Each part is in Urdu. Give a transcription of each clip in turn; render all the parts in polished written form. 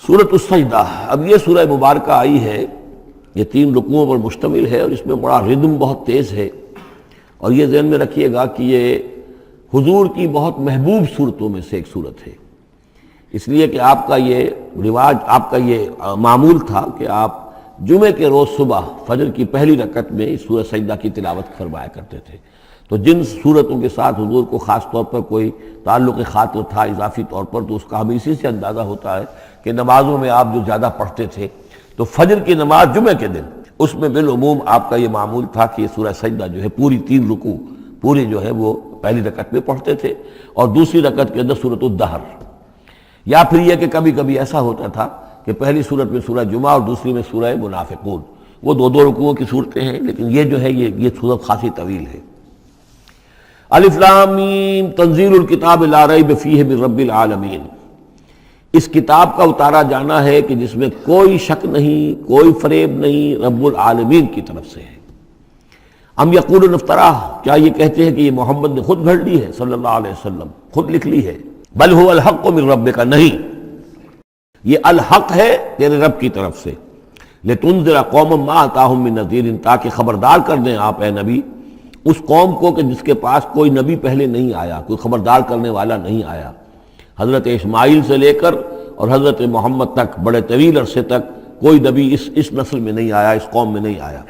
سورۃ السجدہ، اب یہ سورہ مبارکہ آئی ہے، یہ 3 رکوعوں پر مشتمل ہے اور اس میں بڑا ردم بہت تیز ہے، اور یہ ذہن میں رکھیے گا کہ یہ حضور کی بہت محبوب صورتوں میں سے ایک صورت ہے، اس لیے کہ آپ کا یہ رواج، آپ کا یہ معمول تھا کہ آپ جمعے کے روز صبح فجر کی پہلی رکعت میں اس سورہ سجدہ کی تلاوت فرمایا کرتے تھے۔ تو جن صورتوں کے ساتھ حضور کو خاص طور پر کوئی تعلق خاطر تھا اضافی طور پر، تو اس کا ہمیں اسی سے اندازہ ہوتا ہے کہ نمازوں میں آپ جو زیادہ پڑھتے تھے، تو فجر کی نماز جمعے کے دن اس میں بالعموم آپ کا یہ معمول تھا کہ یہ سورہ سجدہ جو ہے پوری 3 رکوع پوری جو ہے وہ پہلی رکعت میں پڑھتے تھے، اور دوسری رکعت کے اندر سورۃ الدہر، یا پھر یہ کہ کبھی کبھی ایسا ہوتا تھا کہ پہلی صورت میں سورہ جمعہ اور دوسری میں سورہ منافقون، وہ 2 رکوعوں کی صورتیں ہیں، لیکن یہ جو ہے یہ صورت خاصی طویل ہے۔ الف لام میم تنزیل الکتاب لا ریب فیہ من رب العالمین، اس کتاب کا اتارا جانا ہے کہ جس میں کوئی شک نہیں، کوئی فریب نہیں، رب العالمین کی طرف سے ہے۔ ام یقولون افتراہ، کیا یہ کہتے ہیں کہ یہ محمد نے خود گھڑ لی ہے صلی اللہ علیہ وسلم، خود لکھ لی ہے؟ بل هو الحق من ربک، نہیں، یہ الحق ہے تیرے رب کی طرف سے، لتنذر قوما ما اتاہم من نذیر، تاکہ خبردار کر دیں آپ اے نبی اس قوم کو کہ جس کے پاس کوئی نبی پہلے نہیں آیا، کوئی خبردار کرنے والا نہیں آیا۔ حضرت اسماعیل سے لے کر اور حضرت محمد تک بڑے طویل عرصے تک کوئی نبی اس نسل میں نہیں آیا، اس قوم میں نہیں آیا۔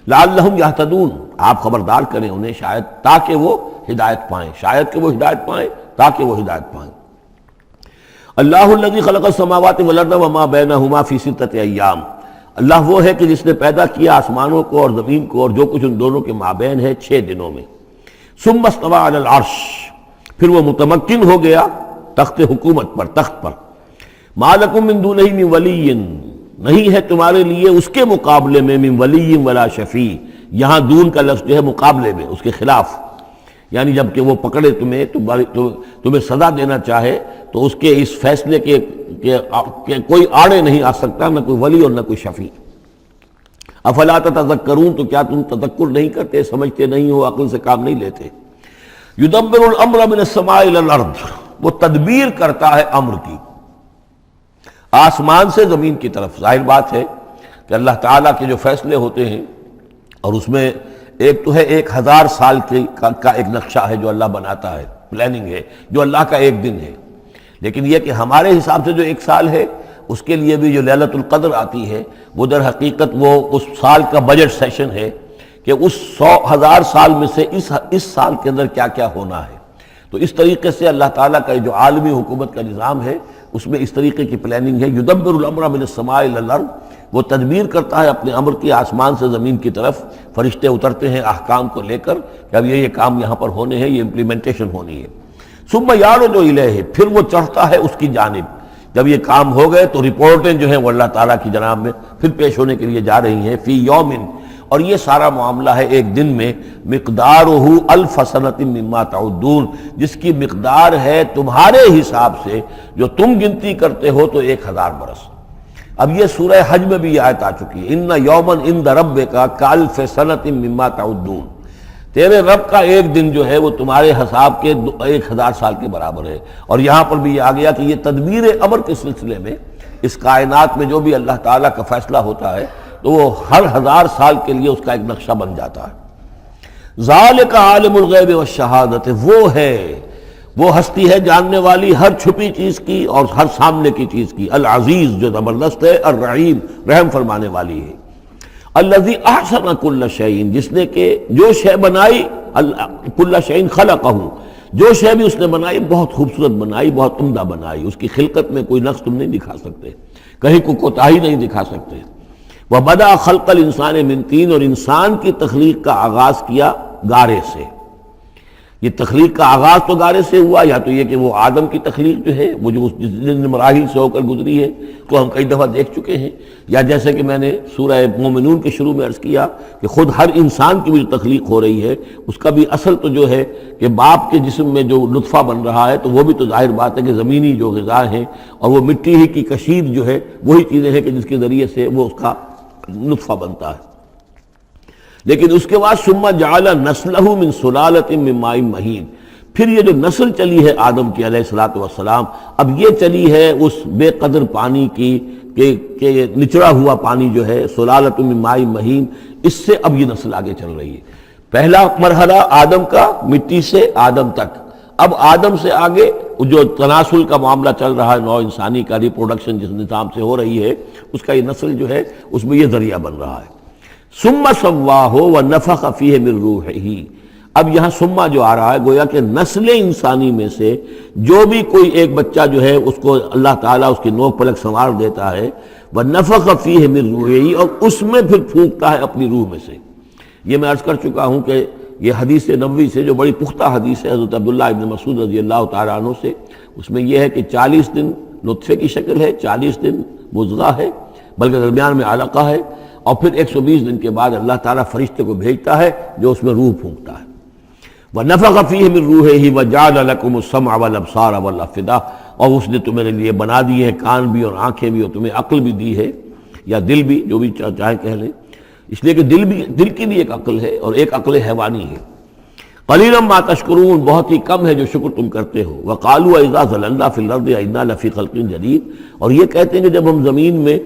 لعلہم یہتدون، آپ خبردار کریں انہیں شاید تاکہ وہ ہدایت پائیں، شاید کہ وہ ہدایت پائیں، تاکہ وہ ہدایت پائیں۔ اللہ الذی خلق السماوات والارض وما بینہما فی 6 ایام، اللہ وہ ہے کہ جس نے پیدا کیا آسمانوں کو اور زمین کو اور جو کچھ ان دونوں کے مابین ہے 6 دنوں میں۔ ثم استوى علی العرش، پھر وہ متمکن ہو گیا تخت حکومت پر، تخت پر۔ ما لکم من دونہ من ولی، نہیں ہے تمہارے لیے اس کے مقابلے میں من ولی ولا شفیع، یہاں دون کا لفظ جو ہے مقابلے میں، اس کے خلاف، یعنی جب کہ وہ پکڑے تمہیں سزا دینا چاہے تو اس کے اس فیصلے کے کوئی آڑے نہیں آ سکتا، نہ کوئی ولی اور نہ کوئی شفیع۔ افلا تتذکرون، تو کیا تم تذکر نہیں کرتے، سمجھتے نہیں ہو، عقل سے کام نہیں لیتے۔ یدبر الامر من السماء الى الارض، وہ تدبیر کرتا ہے امر کی آسمان سے زمین کی طرف۔ ظاہر بات ہے کہ اللہ تعالیٰ کے جو فیصلے ہوتے ہیں، اور اس میں ایک تو ہے 1000 سال کا ایک نقشہ ہے جو اللہ بناتا ہے، پلاننگ ہے، جو اللہ کا ایک دن ہے، لیکن یہ کہ ہمارے حساب سے جو 1 سال ہے، اس کے لیے بھی جو لیلۃ القدر آتی ہے، وہ در حقیقت وہ اس سال کا بجٹ سیشن ہے کہ اس 1000 سال میں سے اس سال کے اندر کیا کیا ہونا ہے۔ تو اس طریقے سے اللہ تعالیٰ کا جو عالمی حکومت کا نظام ہے، اس میں اس طریقے کی پلاننگ ہے۔ یدبر الامر من السماء الى الارض، وہ تدبیر کرتا ہے اپنے امر کی آسمان سے زمین کی طرف، فرشتے اترتے ہیں احکام کو لے کر کہ اب یہ کام یہاں پر ہونے ہیں، یہ امپلیمنٹیشن ہونی ہے۔ ثم یعرج الیہ، پھر وہ چڑھتا ہے اس کی جانب، جب یہ کام ہو گئے تو رپورٹیں جو ہیں وہ اللہ تعالیٰ کی جناب میں پھر پیش ہونے کے لیے جا رہی ہیں۔ فی یوم، اور یہ سارا معاملہ ہے ایک دن میں، مقدارہ 1000 سنۃ مما تعدون، جس کی مقدار ہے تمہارے حساب سے جو تم گنتی کرتے ہو تو 1000 برس۔ اب یہ سورہ حج میں بھی یہ آیت آ چکی ہے، ان یوما عند ربک کالف سنۃ مما تعدون، تیرے رب کا ایک دن جو ہے وہ تمہارے حساب کے 1000 سال کے برابر ہے۔ اور یہاں پر بھی یہ آ گیا کہ یہ تدبیر امر کے سلسلے میں اس کائنات میں جو بھی اللہ تعالیٰ کا فیصلہ ہوتا ہے تو وہ ہر 1000 سال کے لیے اس کا ایک نقشہ بن جاتا ہے۔ ذالک عالم الغیب والشہادۃ، وہ ہے، وہ ہستی ہے جاننے والی ہر چھپی چیز کی اور ہر سامنے کی چیز کی، العزیز جو زبردست ہے، الرحیم رحم فرمانے والی ہے۔ الذی احسن کل شیء، جس نے کہ جو شے بنائی، کل شیء خلقہ، جو شے بھی اس نے بنائی بہت خوبصورت بنائی، بہت عمدہ بنائی، اس کی خلقت میں کوئی نقص تم نہیں دکھا سکتے، کہیں کوئی کوتاہی نہیں دکھا سکتے۔ وَبَدَأَ خَلْقَ الْإِنسَانِ مِنْ طِينٍ، اور انسان کی تخلیق کا آغاز کیا گارے سے۔ یہ تخلیق کا آغاز تو گارے سے ہوا، یا تو یہ کہ وہ آدم کی تخلیق جو ہے وہ جو جن مراحل سے ہو کر گزری ہے تو ہم کئی دفعہ دیکھ چکے ہیں، یا جیسے کہ میں نے سورہ مومنون کے شروع میں عرض کیا کہ خود ہر انسان کی بھی جو تخلیق ہو رہی ہے اس کا بھی اصل تو جو ہے کہ باپ کے جسم میں جو نطفہ بن رہا ہے تو وہ بھی تو ظاہر بات ہے کہ زمینی جو غذا ہیں اور وہ مٹی ہی کی کشید جو ہے وہی چیزیں ہیں کہ جس کے ذریعے سے وہ اس کا نطفہ بنتا ہے۔ لیکن اس کے بعد ثم جعل نسلہ من سلالۃ من ماء مہین، پھر یہ جو نسل چلی ہے آدم کی علیہ الصلوۃ والسلام، اب یہ چلی ہے اس بے قدر پانی کی کہ نچڑا ہوا پانی جو ہے سلالۃ من ماء مہین، اس سے اب یہ نسل آگے چل رہی ہے۔ پہلا مرحلہ آدم کا، مٹی سے آدم تک، اب آدم سے آگے جو تناسل کا معاملہ چل رہا ہے، نوع انسانی کا ریپروڈکشن جس نظام سے ہو رہی ہے، اس کا یہ نسل جو ہے اس میں یہ ذریعہ بن رہا ہے۔ ثم سواہ ونفخ فیہ من روحہ، اب یہاں سما جو آ رہا ہے گویا کہ نسل انسانی میں سے جو بھی کوئی ایک بچہ جو ہے اس کو اللہ تعالیٰ اس کی نوک پلک سنوار دیتا ہے، وَنَفَخَ فِيهِ مِن رُوحِهِ، اور اس میں پھر پھونکتا ہے اپنی روح میں سے۔ یہ میں عرض کر چکا ہوں کہ یہ حدیث نبوی سے جو بڑی پختہ حدیث ہے حضرت عبداللہ ابن مسعود رضی اللہ تعالیٰ عنہ سے، اس میں یہ ہے کہ 40 دن نطفے کی شکل ہے، 40 دن مضغہ ہے، بلکہ درمیان میں علقہ ہے، اور پھر 120 دن کے بعد اللہ تعالیٰ فرشتے کو بھیجتا ہے جو اس میں روح پھونکتا ہے۔ وَنَفَخَ فِيهِ مِن رُوحِهِ وَجَعَلَ لَكُمُ السَّمْعَ وَالْأَبْصَارَ وَالْأَفْئِدَةَ، اور اس نے تمہارے لیے بنا دیے ہیں کان بھی اور آنکھیں بھی، اور تمہیں عقل بھی دی ہے، یا دل بھی، جو بھی چاہے کہہ لیں، اس لیے کہ دل کی بھی ایک عقل ہے اور ایک عقل حیوانی ہے۔ قَلِيلًا مَا تَشْكُرُونَ، بہت ہی کم ہے جو شکر تم کرتے ہو۔ وَقَالُوا أَإِذَا ضَلَلْنَا فِي الْأَرْضِ أَإِنَّا لَفِي خَلْقٍ جَدِيدٍ، اور یہ کہتے ہیں کہ جب ہم زمین میں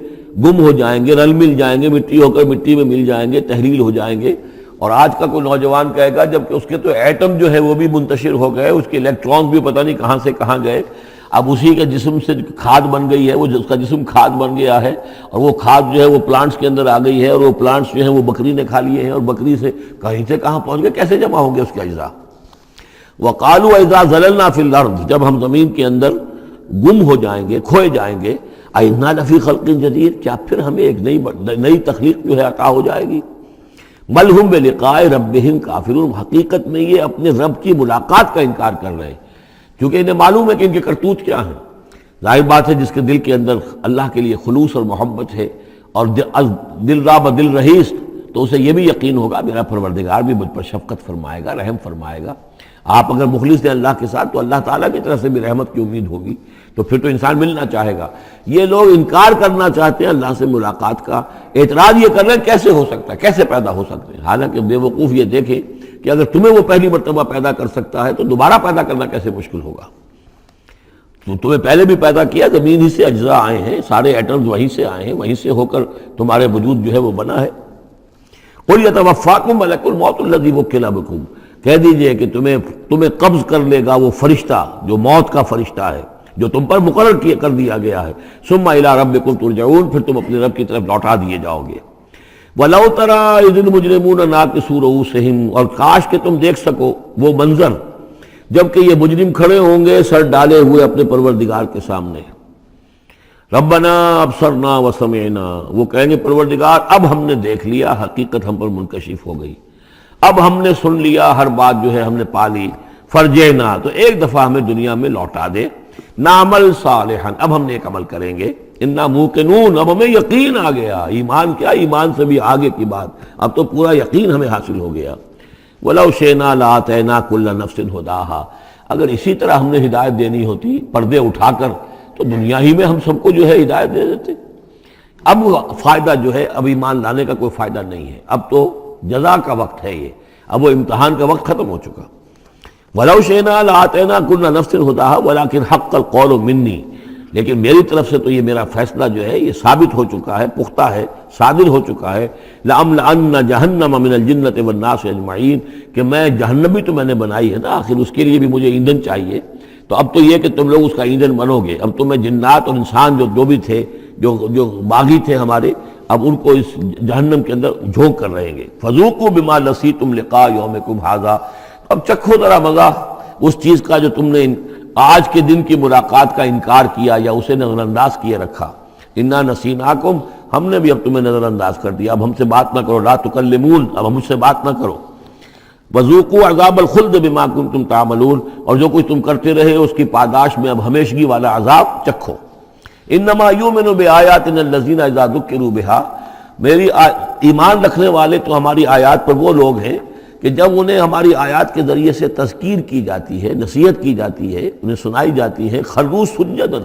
گم ہو جائیں گے، رل مل جائیں گے، مٹی ہو کر مٹی میں مل جائیں گے، تحلیل ہو جائیں گے۔ اور آج کا کوئی نوجوان کہے گا جب کہ اس کے تو ایٹم جو ہے وہ بھی منتشر ہو گئے، اس کے الیکٹرانز بھی پتہ نہیں کہاں سے کہاں گئے، اب اسی کے جسم سے کھاد بن گئی ہے، وہ اس کا جسم کھاد بن گیا ہے، اور وہ کھاد جو ہے وہ پلانٹس کے اندر آ گئی ہے، اور وہ پلانٹس جو ہیں وہ بکری نے کھا لیے ہیں، اور بکری سے کہیں سے کہاں پہنچ گئے، کیسے جمع ہوں گے اس کے اجزاء۔ وَقَالُوا إِذَا ضَلَلْنَا فِي الْأَرْضِ، جب ہم زمین کے اندر گم ہو جائیں گے، کھوئے جائیں گے، أَإِنَّا لَفِي خَلْقٍ جَدِيدٍ، کیا پھر ہمیں ایک نئی تخلیق جو ہے عطا ہو جائے گی۔ بل ہم بلقاء ربہم کافرون، حقیقت میں یہ اپنے رب کی ملاقات کا انکار کر رہے ہیں، کیونکہ انہیں معلوم ہے کہ ان کے کرتوت کیا ہیں۔ ظاہر بات ہے جس کے دل کے اندر اللہ کے لیے خلوص اور محبت ہے، اور دل را بدل رہیس، تو اسے یہ بھی یقین ہوگا میرا پروردگار بھی مجھ پر شفقت فرمائے گا، رحم فرمائے گا۔ آپ اگر مخلص ہیں اللہ کے ساتھ تو اللہ تعالیٰ کی طرف سے بھی رحمت کی امید ہوگی، تو پھر تو انسان ملنا چاہے گا۔ یہ لوگ انکار کرنا چاہتے ہیں اللہ سے ملاقات کا، اعتراض یہ کر رہے ہیں کیسے ہو سکتا ہے، کیسے پیدا ہو سکتے ہیں، حالانکہ بے وقوف یہ دیکھیں کہ اگر تمہیں وہ پہلی مرتبہ پیدا کر سکتا ہے تو دوبارہ پیدا کرنا کیسے مشکل ہوگا۔ تو تمہیں پہلے بھی پیدا کیا، زمین ہی سے اجزاء آئے ہیں، سارے ایٹمز وہیں سے آئے ہیں، وہیں سے ہو کر تمہارے وجود جو ہے وہ بنا ہے۔ قُلْ يَتَوَفَّاكُم مَلَكُ الْمَوْتِ الَّذِي وُكِّلَ بِكُم، کہہ دیجئے کہ تمہیں قبض کر لے گا وہ فرشتہ جو موت کا فرشتہ ہے، جو تم پر مقرر کر دیا گیا ہے۔ ثُمَّ إِلَىٰ رَبِّكُمْ تُرْجَعُونَ، پھر تم اپنے رب کی طرف لوٹا دیے جاؤ گے۔ وَلَوْ تَرَىٰ إِذِ الْمُجْرِمُونَ نَاكِسُو رُءُوسِهِمْ، اور کاش کہ تم دیکھ سکو وہ منظر جبکہ یہ مجرم کھڑے ہوں گے سر ڈالے ہوئے اپنے پروردگار کے سامنے۔ ربنا ابصرنا وسمعنا، وہ کہیں گے پروردگار اب ہم نے دیکھ لیا، حقیقت ہم پر منکشف ہو گئی، اب ہم نے سن لیا، ہر بات جو ہے ہم نے پا لی۔ فرجعنا، تو ایک دفعہ ہمیں دنیا میں لوٹا دے، نعمل صالحا، اب ہم نیک عمل کریں گے، انا موقنون، اب ہمیں یقین آ گیا۔ ایمان کیا، ایمان سے بھی آگے کی بات، اب تو پورا یقین ہمیں حاصل ہو گیا۔ وَلَوْ شِئْنَا لَآتَيْنَا كُلَّ نَفْسٍ هُدَاهَا، اگر اسی طرح ہم نے ہدایت دینی ہوتی پردے اٹھا کر تو دنیا ہی میں ہم سب کو جو ہے ہدایت دے دیتے۔ اب فائدہ جو ہے، اب ایمان لانے کا کوئی فائدہ نہیں ہے، اب تو جزا کا وقت ہے، یہ اب وہ امتحان کا وقت ختم ہو چکا۔ وَلَوْ شِئْنَا لَآتَيْنَا كُلَّ نَفْسٍ هُدَاهَا وَلَكِنْ حَقَّ الْقَوْلُ مِنِّي، لیکن میری طرف سے تو یہ میرا فیصلہ جو ہے یہ ثابت ہو چکا ہے، پختہ ہے، صادر ہو چکا ہے۔ لَأَمْلَأَنَّ جَهَنَّمَ مِنَ الْجِنَّةِ وَالنَّاسِ أَجْمَعِينَ، کہ میں جہنم بھی تو میں نے بنائی ہے نا، آخر اس کے لیے بھی مجھے ایندھن چاہیے، تو اب تو یہ کہ تم لوگ اس کا ایندھن بنو گے، اب تمہیں جنات اور انسان جو بھی تھے، جو باغی تھے ہمارے، اب ان کو اس جہنم کے اندر جھونک کر رہیں گے۔ فَذُوقُوا بِمَا نَسِيتُمْ لِقَاءَ يَوْمِكُمْ هَذَا، اب چکھو ذرا مزہ اس چیز کا جو تم نے آج کے دن کی ملاقات کا انکار کیا یا اسے نظر انداز کیے رکھا۔ انا نسیناکم، ہم نے بھی اب تمہیں نظر انداز کر دیا، اب ہم سے بات نہ کرو، لا تکلمون، اب ہم مجھ سے بات نہ کرو۔ وذوقوا عذاب الخلد بما کنتم تعملون، اور جو کچھ تم کرتے رہے اس کی پاداش میں اب ہمیشگی والا عذاب چکھو۔ انما یؤمن بآیاتنا الذین اذا ذکروا بها، میری ایمان رکھنے والے تو ہماری آیات پر وہ لوگ ہیں کہ جب انہیں ہماری آیات کے ذریعے سے تذکیر کی جاتی ہے، نصیحت کی جاتی ہے، انہیں سنائی جاتی ہے، خروا سجدا،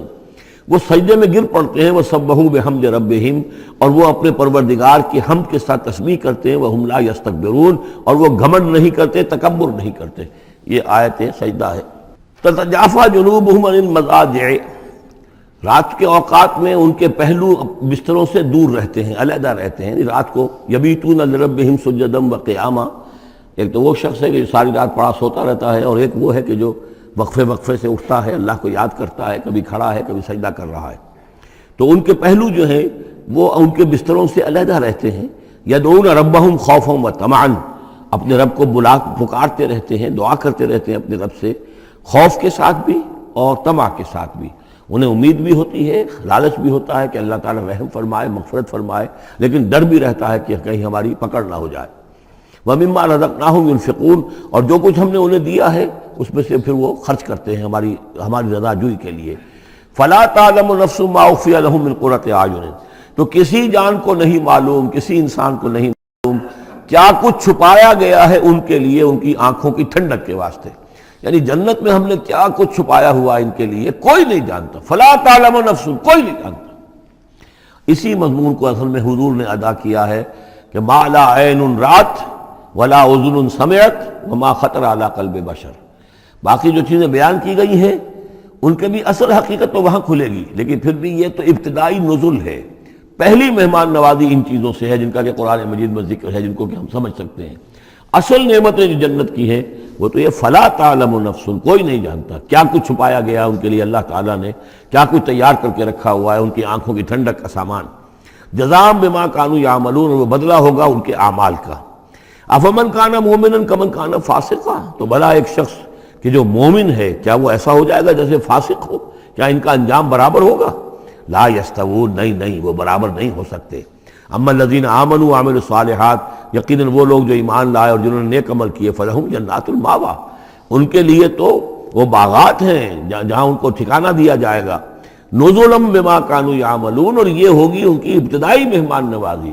وہ سجدے میں گر پڑتے ہیں، وسبحوا بحمد ربہم، اور وہ اپنے پروردگار کی حمد کے ساتھ تسبیح کرتے ہیں، وہم لا یستکبرون، اور وہ گھمنڈ نہیں کرتے، تکبر نہیں کرتے۔ یہ آیت سجدہ ہے۔ تتجافا جنوبہم عن المضاجع، رات کے اوقات میں ان کے پہلو بستروں سے دور رہتے ہیں، علیحدہ رہتے ہیں، رات کو یبیتون لربہم سجدا وقیاما۔ ایک تو وہ شخص ہے کہ جو ساری رات پڑا سوتا رہتا ہے، اور ایک وہ ہے کہ جو وقفے وقفے سے اٹھتا ہے، اللہ کو یاد کرتا ہے، کبھی کھڑا ہے کبھی سجدہ کر رہا ہے۔ تو ان کے پہلو جو ہیں وہ ان کے بستروں سے علیحدہ رہتے ہیں۔ یدعون ربہم خوفا وطمعا، اپنے رب کو پکارتے رہتے ہیں، دعا کرتے رہتے ہیں اپنے رب سے، خوف کے ساتھ بھی اور طمع کے ساتھ بھی۔ انہیں امید بھی ہوتی ہے، لالچ بھی ہوتا ہے کہ اللہ تعالیٰ رحم فرمائے، مغفرت فرمائے، لیکن ڈر بھی رہتا ہے کہ کہیں ہماری پکڑ نہ ہو جائے۔ وَمِمَّا رَزَقْنَاهُمْ يُنْفِقُونَ، اور جو کچھ ہم نے انہیں دیا ہے اس میں سے پھر وہ خرچ کرتے ہیں ہماری رضا جوئی کے لیے۔ فَلَا تَعْلَمُ نَفْسٌ مَّا أُخْفِيَ لَهُم مِّن قُرَّةِ أَعْيُنٍ، تو کسی جان کو نہیں معلوم، کسی انسان کو نہیں معلوم کیا کچھ چھپایا گیا ہے ان کے لیے ان کی آنکھوں کی ٹھنڈک کے واسطے۔ یعنی جنت میں ہم نے کیا کچھ چھپایا ہوا ان کے لیے کوئی نہیں جانتا۔ فَلَا تَعْلَمُ نَفْسٌ، کوئی نہیں جانتا۔ اسی مضمون کو اصل میں حضور نے ادا کیا ہے کہ مَا لَا عَيْنٌ رَأَتْ وَلَا أُذُنٌ سَمِعَتْ وَمَا خَطَرَ عَلَىٰ قَلْبِ بَشَرٍ۔ باقی جو چیزیں بیان کی گئی ہیں ان کے بھی اصل حقیقت تو وہاں کھلے گی، لیکن پھر بھی یہ تو ابتدائی نزل ہے، پہلی مہمان نوازی ان چیزوں سے ہے جن کا کہ قرآن مجید میں ذکر ہے، جن کو کہ ہم سمجھ سکتے ہیں۔ اصل نعمتیں جو جنت کی ہیں وہ تو یہ فلا تعلم نفس، کوئی نہیں جانتا کیا کچھ چھپایا گیا ان کے لیے، اللہ تعالیٰ نے کیا کچھ تیار کر کے رکھا ہوا ہے ان کی آنکھوں کی ٹھنڈک کا سامان۔ جزاء بما كانوا يعملون، وہ بدلہ ہوگا ان کے اعمال کا۔ افمن کان مومنا کمن کان فاسقا، تو بھلا ایک شخص کہ جو مومن ہے کیا وہ ایسا ہو جائے گا جیسے فاسق ہو؟ کیا ان کا انجام برابر ہوگا؟ لا یستوون، نہیں وہ برابر نہیں ہو سکتے۔ اما الذین آمنوا وعملوا الصالحات، یقیناً وہ لوگ جو ایمان لائے اور جنہوں نے نیک عمل کیے، فلہم جنات الماوا، ان کے لیے تو وہ باغات ہیں جہاں ان کو ٹھکانہ دیا جائے گا۔ نزلا بما كانوا يعملون، اور یہ ہوگی ان کی ابتدائی مہمان نوازی۔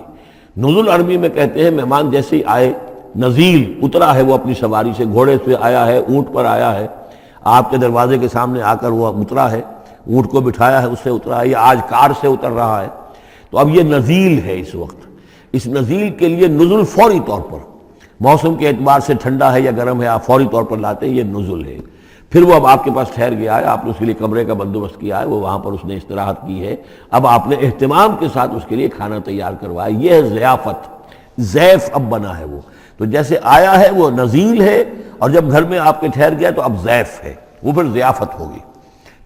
نزل عربی میں کہتے ہیں مہمان جیسے ہی آئے، نزیل اترا ہے وہ اپنی سواری سے، گھوڑے سے آیا ہے، اونٹ پر آیا ہے، آپ کے دروازے کے سامنے آ کر وہ اترا ہے، اونٹ کو بٹھایا ہے، اس سے اترا ہے، یا آج کار سے اتر رہا ہے۔ تو اب یہ نزیل ہے اس وقت، اس نزیل کے لیے نزل فوری طور پر، موسم کے اعتبار سے ٹھنڈا ہے یا گرم ہے، آپ فوری طور پر لاتے ہیں، یہ نزل ہے۔ پھر وہ اب آپ کے پاس ٹھہر گیا ہے، آپ نے اس کے لیے کمرے کا بندوبست کیا ہے، وہ وہاں پر اس نے استراحت کی ہے، اب آپ نے اہتمام کے ساتھ اس کے لیے کھانا تیار کروایا، یہ ہے ضیافت، ضیف اب بنا ہے وہ۔ تو جیسے آیا ہے وہ نزیل ہے، اور جب گھر میں آپ کے ٹھہر گیا تو اب ضیف ہے، وہ پھر ضیافت ہوگی۔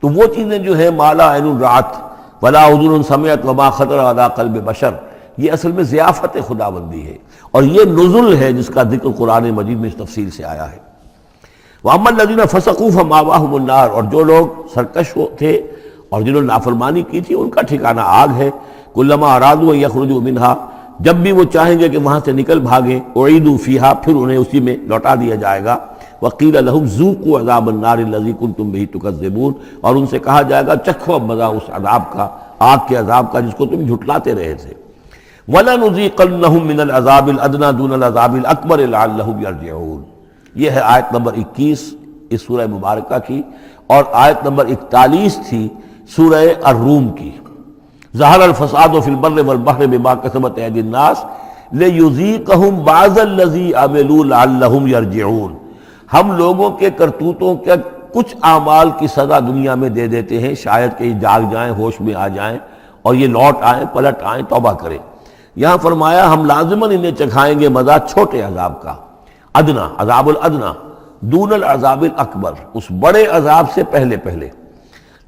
تو وہ چیزیں جو ہیں ما لا عین رأت ولا اذن سمعت وما خطر علی قلب بشر، یہ اصل میں ضیافت خداوندی ہے، اور یہ نزل ہے جس کا ذکر قرآن مجید میں اس تفصیل سے آیا ہے۔ وَأَمَّا الَّذِينَ فَسَقُوا فَمَأْوَاهُمُ النَّارُ، اور جو لوگ سرکش تھے اور جنہوں نے نافرمانی کی تھی ان کا ٹھکانہ آگ ہے۔ كُلَّمَا أَرَادُوا أَن يَخْرُجُوا مِنْهَا، جب بھی وہ چاہیں گے کہ وہاں سے نکل بھاگیں، أُعِيدُوا فِيهَا، پھر انہیں اسی میں لوٹا دیا جائے گا۔ وَقِيلَ لَهُمْ ذُوقُوا عَذَابَ النَّارِ الَّذِي كُنتُمْ بِهِ تُكَذِّبُونَ، اور ان سے کہا جائے گا چکھو اب مزہ اس عذاب کا، آگ کے عذاب کا جس کو تم جھٹلاتے رہے تھے۔ وَلَنُذِيقَنَّهُم مِّنَ الْعَذَابِ الْأَدْنَىٰ دُونَ الْعَذَابِ الْأَكْبَرِ لَعَلَّهُمْ يَرْجِعُونَ۔ یہ ہے آیت نمبر 21 اس سورہ مبارکہ کی، اور آیت نمبر 41 تھی سورہ الروم کی۔ ظہر الفساد فی البر والبحر بما کسبت ایدی الناس لیذیقہم بعض الذی عملوا لعلہم یرجعون۔ ہم لوگوں کے کرتوتوں کے کچھ اعمال کی سزا دنیا میں دے دیتے ہیں، شاید کہ یہ جاگ جائیں، ہوش میں آ جائیں اور یہ لوٹ آئیں، پلٹ آئیں، توبہ کریں۔ یہاں فرمایا ہم لازماً انہیں چکھائیں گے مزہ چھوٹے عذاب کا، ادنا، عذاب الادنا، دون العذاب الاکبر، اس بڑے عذاب سے پہلے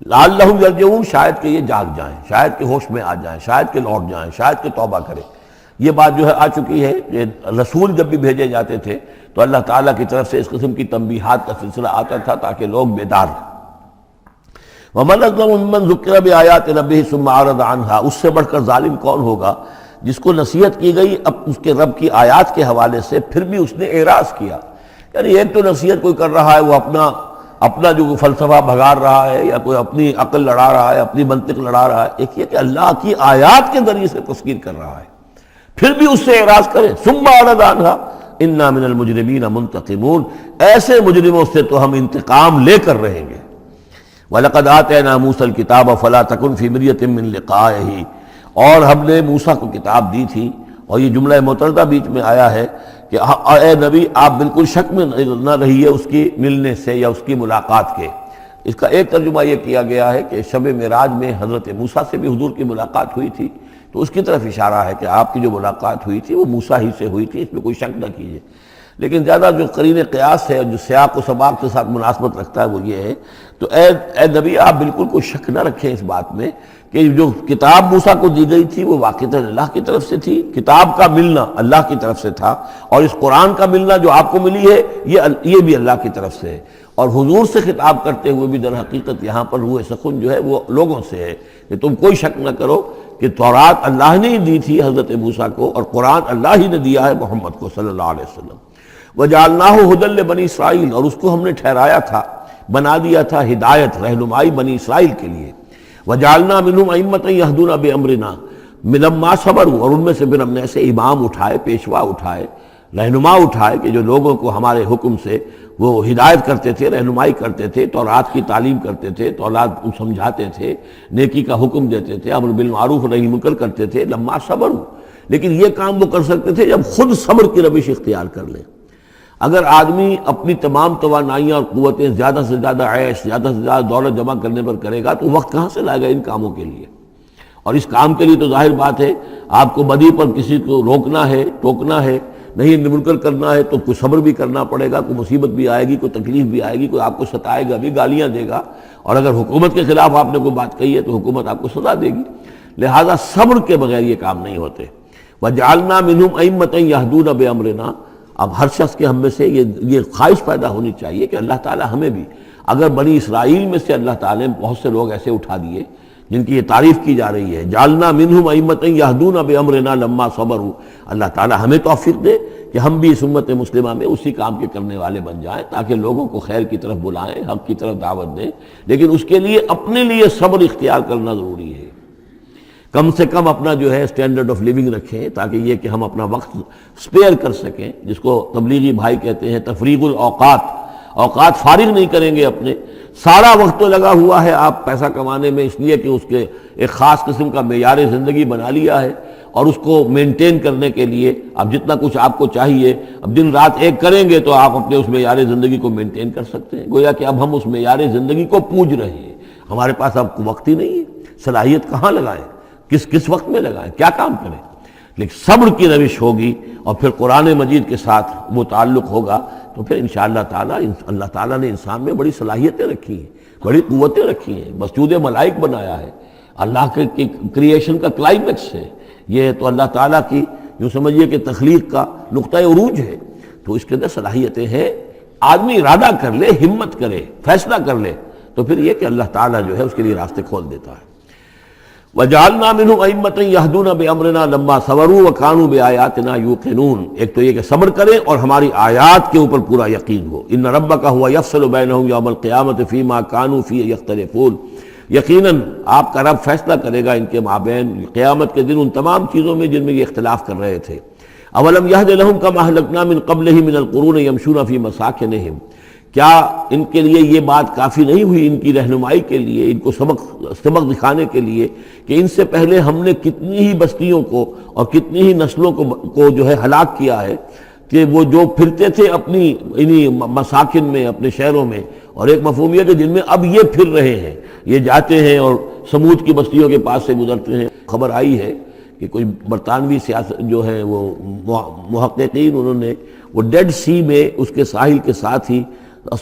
لعلہم یرجعون، شاید کہ یہ جاگ جائیں، شاید کہ ہوش میں آ جائیں، شاید کہ لوٹ جائیں، شاید کہ توبہ کریں۔ یہ بات جو ہے آ چکی ہے کہ رسول جب بھی بھیجے جاتے تھے تو اللہ تعالیٰ کی طرف سے اس قسم کی تنبیہات کا سلسلہ آتا تھا تاکہ لوگ بیدار رہیں۔ وَمَنْ أَظْلَمُ مِمَّنْ ذُكِّرَ بِآيَاتِ رَبِّهِ ثُمَّ أَعْرَضَ عَنْهَا، اس سے بڑھ کر ظالم کون ہوگا جس کو نصیحت کی گئی اب اس کے رب کی آیات کے حوالے سے پھر بھی اس نے اعراض کیا۔ یعنی ایک تو نصیحت کوئی کر رہا ہے وہ اپنا جو فلسفہ بھگار رہا ہے یا کوئی اپنی عقل لڑا رہا ہے، اپنی منطق لڑا رہا ہے، ایک یہ کہ اللہ کی آیات کے ذریعے سے تذکیر کر رہا ہے، پھر بھی اس سے اعراض کرے۔ ثم اعرض عنها انا من المجرمین منتقمون، ایسے مجرموں سے تو ہم انتقام لے کر رہیں گے۔ وَلَقَدْ آتَيْنَا مُوسَى الْكِتَابَ فَلَا تَكُنْ فِي مِرْيَةٍ مِّن لِقَائِهِ، اور ہم نے موسیٰ کو کتاب دی تھی، اور یہ جملہ متردہ بیچ میں آیا ہے کہ اے نبی آپ بالکل شک میں نہ رہیے اس کی ملنے سے یا اس کی ملاقات کے۔ اس کا ایک ترجمہ یہ کیا گیا ہے کہ شب معراج میں حضرت موسیٰ سے بھی حضور کی ملاقات ہوئی تھی، تو اس کی طرف اشارہ ہے کہ آپ کی جو ملاقات ہوئی تھی وہ موسیٰ ہی سے ہوئی تھی، اس میں کوئی شک نہ کیجیے۔ لیکن زیادہ جو قرین قیاس ہے اور جو سیاق و سباق کے ساتھ مناسبت رکھتا ہے وہ یہ ہے، تو اے نبی آپ بالکل کوئی شک نہ رکھیں اس بات میں کہ جو کتاب موسیٰ کو دی گئی تھی وہ واقعتاً اللہ کی طرف سے تھی، کتاب کا ملنا اللہ کی طرف سے تھا، اور اس قرآن کا ملنا جو آپ کو ملی ہے یہ بھی اللہ کی طرف سے ہے۔ اور حضور سے خطاب کرتے ہوئے بھی در حقیقت یہاں پر روح سخن جو ہے وہ لوگوں سے ہے کہ تم کوئی شک نہ کرو کہ تورات اللہ نے ہی دی تھی حضرت موسیٰ کو، اور قرآن اللہ ہی نے دیا ہے محمد کو صلی اللہ علیہ وسلم۔ وَجَعَلْنَاهُ هُدًى لِّبَنِي اسرائیل، اور اس کو ہم نے ٹھہرایا تھا، بنا دیا تھا ہدایت، رہنمائی بنی اسرائیل کے لیے۔ وَجَعَلْنَا مِنْهُمْ أَئِمَّةً يَهْدُونَ بِأَمْرِنَا لَمَّا صَبَرُوا، اور ان میں سے پھر ہم نے ایسے امام اٹھائے، پیشوا اٹھائے، رہنما اٹھائے کہ جو لوگوں کو ہمارے حکم سے وہ ہدایت کرتے تھے، رہنمائی کرتے تھے، تورات کی تعلیم کرتے تھے، تورات کو سمجھاتے تھے، نیکی کا حکم دیتے تھے، امر بالمعروف نہی منکر کرتے تھے۔ لما صبروا، لیکن یہ کام وہ کر سکتے تھے جب خود صبر کی روش اختیار کر لیں۔ اگر آدمی اپنی تمام توانائیاں اور قوتیں زیادہ سے زیادہ عیش، زیادہ سے زیادہ دولت جمع کرنے پر کرے گا تو وقت کہاں سے لائے گا ان کاموں کے لیے؟ اور اس کام کے لیے تو ظاہر بات ہے آپ کو بدی پر کسی کو روکنا ہے، ٹوکنا ہے، نہیں منکر کرنا ہے تو کوئی صبر بھی کرنا پڑے گا، کوئی مصیبت بھی آئے گی، کوئی تکلیف بھی آئے گی، کوئی آپ کو ستائے گا بھی، گالیاں دے گا، اور اگر حکومت کے خلاف آپ نے کوئی بات کہی ہے تو حکومت آپ کو سزا دے گی۔ لہذا صبر کے بغیر یہ کام نہیں ہوتے۔ وَجَعَلْنَا مِنْهُمْ أَئِمَّةً يَهْدُونَ بِأَمْرِنَا، اب ہر شخص کے ہم میں سے یہ خواہش پیدا ہونی چاہیے کہ اللہ تعالیٰ ہمیں بھی، اگر بنی اسرائیل میں سے اللہ تعالیٰ نے بہت سے لوگ ایسے اٹھا دیے جن کی یہ تعریف کی جا رہی ہے، جعلنا منہم ائمۃ یہدون بامرنا لما صبروا، اللہ تعالیٰ ہمیں توفیق دے کہ ہم بھی اس امت مسلمہ میں اسی کام کے کرنے والے بن جائیں، تاکہ لوگوں کو خیر کی طرف بلائیں، حق کی طرف دعوت دیں، لیکن اس کے لیے اپنے لیے صبر اختیار کرنا ضروری ہے۔ کم سے کم اپنا جو ہے اسٹینڈرڈ آف لیونگ رکھیں، تاکہ یہ کہ ہم اپنا وقت سپیئر کر سکیں، جس کو تبلیغی بھائی کہتے ہیں تفریغ الاوقات، اوقات فارغ نہیں کریں گے اپنے، سارا وقت تو لگا ہوا ہے آپ پیسہ کمانے میں، اس لیے کہ اس کے ایک خاص قسم کا معیار زندگی بنا لیا ہے، اور اس کو مینٹین کرنے کے لیے اب جتنا کچھ آپ کو چاہیے اب دن رات ایک کریں گے تو آپ اپنے اس معیار زندگی کو مینٹین کر سکتے ہیں۔ گویا کہ اب ہم اس معیار زندگی کو پوج رہے ہیں، ہمارے پاس اب وقت ہی نہیں ہے، صلاحیت کہاں لگائیں، کس وقت میں لگائیں، کیا کام کریں۔ لیکن صبر کی روش ہوگی اور پھر قرآن مجید کے ساتھ وہ تعلق ہوگا تو پھر انشاءاللہ تعالیٰ اللہ تعالیٰ نے انسان میں بڑی صلاحیتیں رکھی ہیں، بڑی قوتیں رکھی ہیں، مسجود ملائک بنایا ہے، اللہ کے کریشن کا کلائمیکس ہے یہ، تو اللہ تعالیٰ کی یوں سمجھیے کہ تخلیق کا نقطہ عروج ہے، تو اس کے اندر صلاحیتیں ہیں۔ آدمی ارادہ کر لے، ہمت کرے، فیصلہ کر لے تو پھر یہ کہ اللہ تعالیٰ جو ہے اس کے لیے راستے کھول دیتا ہے۔ وَجَعَلْنَا مِنْهُمْ أَئِمَّةً يَهْدُونَ بِأَمْرِنَا لَمَّا صَبَرُوا وَكَانُوا بِآيَاتِنَا يُوقِنُونَ، ایک تو یہ کہ صبر کریں اور ہماری آیات کے اوپر پورا یقین ہو۔ إِنَّ رَبَّكَ هُوَ يَفْصِلُ بَيْنَهُمْ يَوْمَ الْقِيَامَةِ فِيمَا كَانُوا فِيهِ يَخْتَلِفُونَ، یقیناً آپ کا رب فیصلہ کرے گا ان کے مابین قیامت کے دن ان تمام چیزوں میں جن میں یہ اختلاف کر رہے تھے۔ أَوَلَمْ يَهْدِ لَهُمْ كَمَا أَهْلَكْنَا مِنْ قَبْلِهِمْ مِنَ الْقُرُونِ يَمْشُونَ فِي مَسَاكِنِهِمْ، کیا ان کے لیے یہ بات کافی نہیں ہوئی ان کی رہنمائی کے لیے، ان کو سبق دکھانے کے لیے کہ ان سے پہلے ہم نے کتنی ہی بستیوں کو اور کتنی ہی نسلوں کو جو ہے ہلاک کیا ہے، کہ وہ جو پھرتے تھے اپنی انہی مساکن میں، اپنے شہروں میں، اور ایک مفہوم یہ کہ جن میں اب یہ پھر رہے ہیں، یہ جاتے ہیں اور سمود کی بستیوں کے پاس سے گزرتے ہیں۔ خبر آئی ہے کہ کوئی برطانوی سیاست جو ہے وہ محققین، انہوں نے وہ ڈیڈ سی میں اس کے ساحل کے ساتھ ہی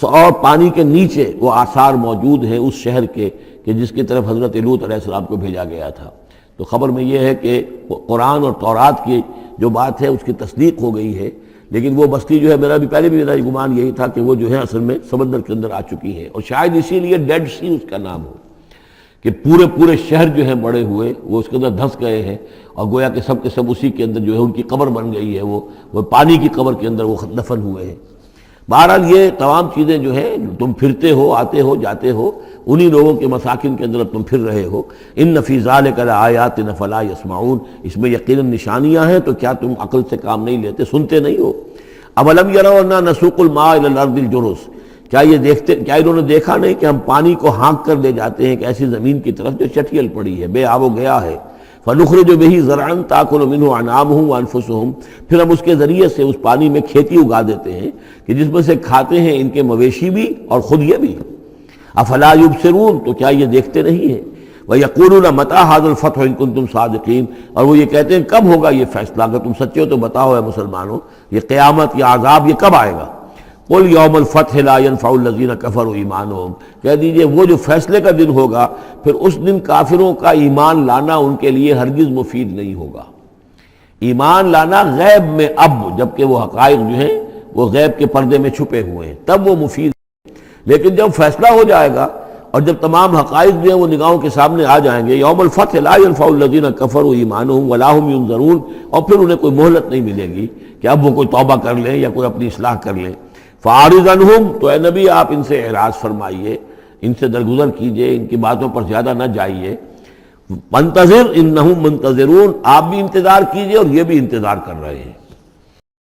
اور پانی کے نیچے وہ آثار موجود ہیں اس شہر کے کہ جس کی طرف حضرت لوط علیہ السلام کو بھیجا گیا تھا۔ تو خبر میں یہ ہے کہ قرآن اور تورات کی جو بات ہے اس کی تصدیق ہو گئی ہے، لیکن وہ بستی جو ہے میرا بھی گمان یہی تھا کہ وہ جو ہے اصل میں سمندر کے اندر آ چکی ہے، اور شاید اسی لیے ڈیڈ سی اس کا نام ہو کہ پورے شہر جو ہیں بڑے ہوئے وہ اس کے اندر دھنس گئے ہیں، اور گویا کہ سب کے سب اسی کے اندر جو ہے ان کی قبر بن گئی ہے، وہ پانی کی قبر کے اندر وہ دفن ہوئے ہیں۔ بہرحال یہ تمام چیزیں جو ہے تم پھرتے ہو، آتے ہو، جاتے ہو، انہی لوگوں کے مساکن کے اندر تم پھر رہے ہو۔ ان فی ذلک لآیات فلا یسمعون، اس میں یقیناً نشانیاں ہیں تو کیا تم عقل سے کام نہیں لیتے، سنتے نہیں ہو۔ اولم یروا انا نسوق الماء الی الارض الجرز، کیا انہوں نے دیکھا نہیں کہ ہم پانی کو ہانک کر لے جاتے ہیں ایک ایسی زمین کی طرف جو چٹیل پڑی ہے، بے آب و گیا ہے۔ فنخرج به زرعا تاکل منه انعامهم وانفسهم، پھر ہم اس کے ذریعے سے اس پانی میں کھیتی اگا دیتے ہیں کہ جس میں سے کھاتے ہیں ان کے مویشی بھی اور خود یہ بھی۔ افلا یبصرون، تو کیا یہ دیکھتے نہیں ہیں؟ وَيَقُولُونَ مَتَىٰ هَٰذَا الْفَتْحُ إِن كُنتُمْ صَادِقِينَ، اور وہ یہ کہتے ہیں کب ہوگا یہ فیصلہ، اگر تم سچے ہو تو بتاؤ اے مسلمانوں، یہ قیامت یا عذاب یہ کب آئے گا؟ قُلْ يَوْمَ الْفَتْحِ لَا يَنفَعُ الَّذِينَ كَفَرُوا إِيمَانُهُمْ، کہہ دیجئے وہ جو فیصلے کا دن ہوگا پھر اس دن کافروں کا ایمان لانا ان کے لیے ہرگز مفید نہیں ہوگا۔ ایمان لانا غیب میں، اب جبکہ وہ حقائق جو ہیں وہ غیب کے پردے میں چھپے ہوئے ہیں تب وہ مفید ہے، لیکن جب فیصلہ ہو جائے گا اور جب تمام حقائق جو ہیں وہ نگاہوں کے سامنے آ جائیں گے، یوم الفتح لا ينفع الذین کفروا ایمانہم ولا هم ینظرون، اور پھر انہیں کوئی مہلت نہیں ملے گی کہ اب وہ کوئی توبہ کر لیں یا کوئی اپنی اصلاح کر لیں۔ فاعرض عنہم، تو اے نبی آپ ان سے اعراض فرمائیے، ان سے درگزر کیجئے، ان کی باتوں پر زیادہ نہ جائیے۔ منتظر انہم منتظرون، آپ بھی انتظار کیجئے اور یہ بھی انتظار کر رہے ہیں۔